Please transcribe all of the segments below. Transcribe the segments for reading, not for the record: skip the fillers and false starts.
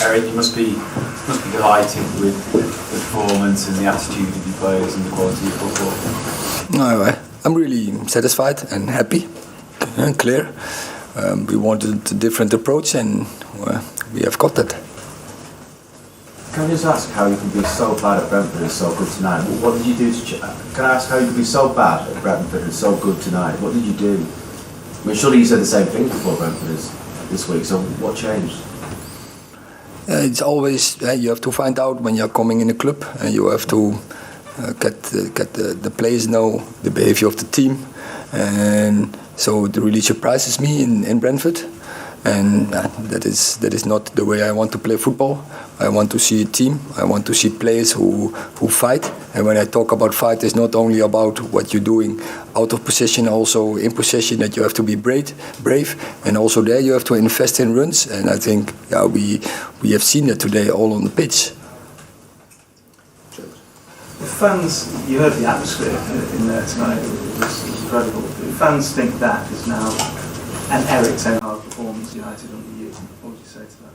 Eric, you must be delighted with the performance and the attitude of your players and the quality of football. No, I'm really satisfied and happy and clear. We wanted a different approach and we have got that. Can I just ask how you can be so bad at Brentford and so good tonight? What did you do can I ask how you can be so bad at Brentford and so good tonight? What did you do? I mean, surely you said the same thing before Brentford this week, so what changed? It's always you have to find out when you're coming in a club, and you have to get the players know the behavior of the team, and so it really surprises me in Brentford, and that is not the way I want to play football. I want to see a team. I want to see players who fight. And when I talk about fight, it's not only about what you're doing out of possession, also in possession, that you have to be brave, and also there you have to invest in runs. And I think we have seen that today all on the pitch. The fans, you heard the atmosphere in there tonight. It was incredible. The fans think that is now an Erik Ten Hag performance, United under you. What would you say to that?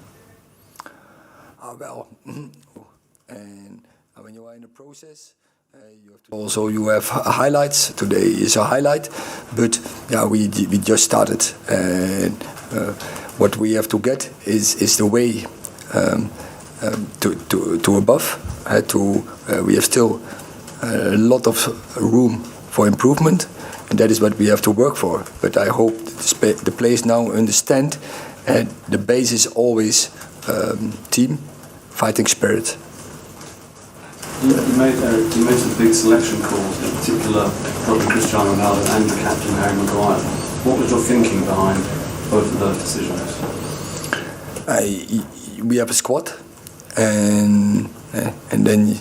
Well, and when you are in the process, you have highlights. Today is a highlight, but we just started, and what we have to get is the way to above. We have still a lot of room for improvement, and that is what we have to work for. But I hope the players now understand, and the base is always team. Fighting spirit. You mentioned the big selection calls, in particular probably Cristiano Ronaldo and the captain Harry Maguire. What was your thinking behind both of those decisions? We have a squad, and then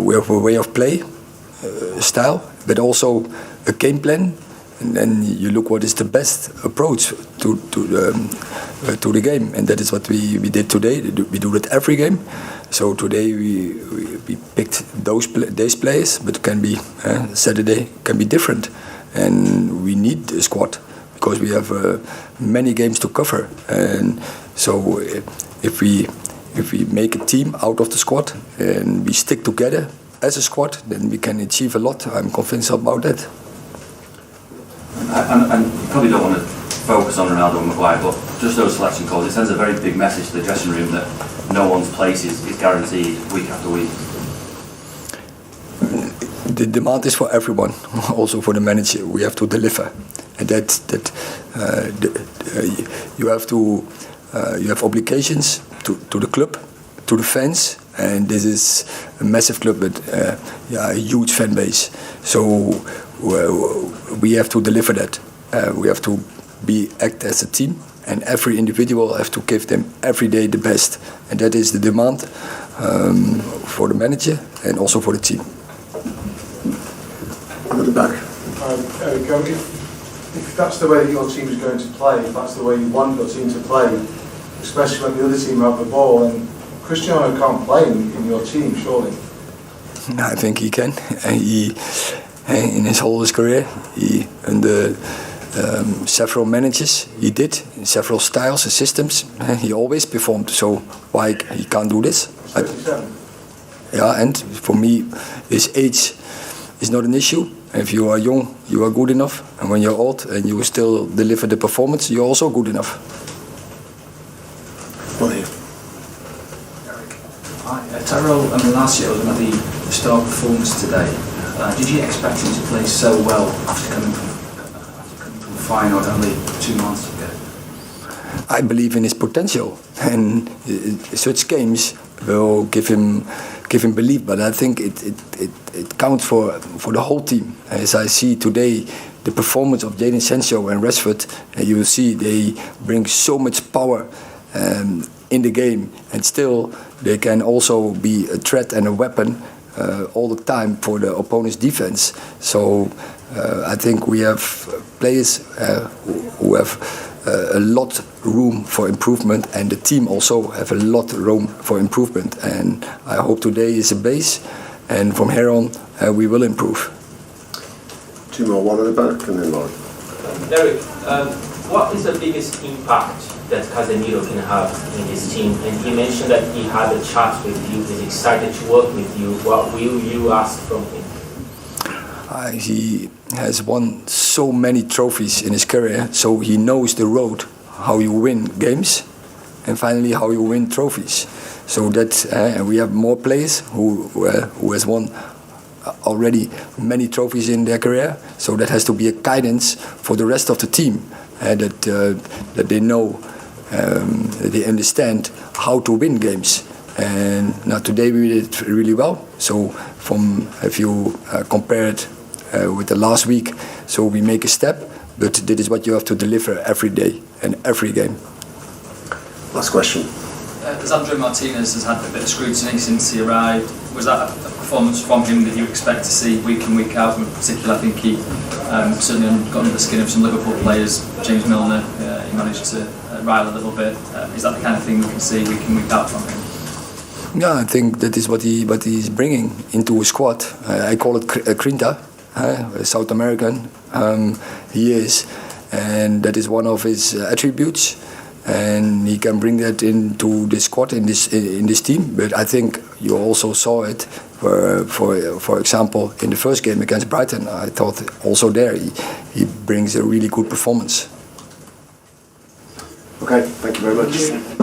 we have a way of play, style, but also a game plan. And then you look what is the best approach to the game, and that is what we did today. We do it every game. So today we picked those players, but it can be Saturday can be different, and we need a squad because we have many games to cover. And so if we make a team out of the squad and we stick together as a squad, then we can achieve a lot. I'm convinced about that. And you probably don't want to focus on Ronaldo and Maguire, but just those selection calls, it sends a very big message to the dressing room that no one's place is guaranteed week after week. The demand is for everyone, also for the manager. We have to deliver, and you have obligations to the club, to the fans, and this is a massive club with a huge fan base. So we have to deliver that. We have to act as a team, and every individual have to give them every day the best, and that is the demand for the manager and also for the team. At the back. Eric, if that's the way that your team is going to play, if that's the way you want your team to play, especially when the other team have the ball, and Cristiano can't play in your team, surely? I think he can. In his whole career, under several managers, he did in several styles and systems. He always performed. So why he can't do this? And for me, his age is not an issue. If you are young, you are good enough, and when you're old and you still deliver the performance, you're also good enough. Tyrell and Malacia was another star performance today. Did you expect him to play so well after coming from Feyenoord only 2 months ago? I believe in his potential, and such games will give him belief. But I think it counts for the whole team. As I see today, the performance of Jadon Sancho and Rashford, you will see they bring so much power in the game, and still they can also be a threat and a weapon all the time for the opponent's defense. So I think we have players who have a lot room for improvement, and the team also have a lot room for improvement. And I hope today is a base, and from here on we will improve. Two more, one at the back, and then Lauren. Eric, what is the biggest impact that Casemiro can have in his team. And he mentioned that he had a chat with you, he's excited to work with you. What will you ask from him? He has won so many trophies in his career, so he knows the road, how you win games, and finally how you win trophies. So that we have more players who has won already many trophies in their career. So that has to be a guidance for the rest of the team, that they know, they understand how to win games. And now today we did it really well. So if you compare it with the last week, so we make a step, but that is what you have to deliver every day and every game. Last question. Lisandro Martinez has had a bit of scrutiny since he arrived. Was that a performance from him that you expect to see week in, week out? In particular, I think he certainly got under the skin of some Liverpool players. James Milner, he managed to rile a little bit. Is that the kind of thing we can see week in, week out from him? Yeah, I think that is what he's bringing into a squad. I call it Grinta, South American. He is, and that is one of his attributes. And he can bring that into the squad in this team. But I think you also saw it, for example, in the first game against Brighton. I thought also there he brings a really good performance. Okay, thank you very much.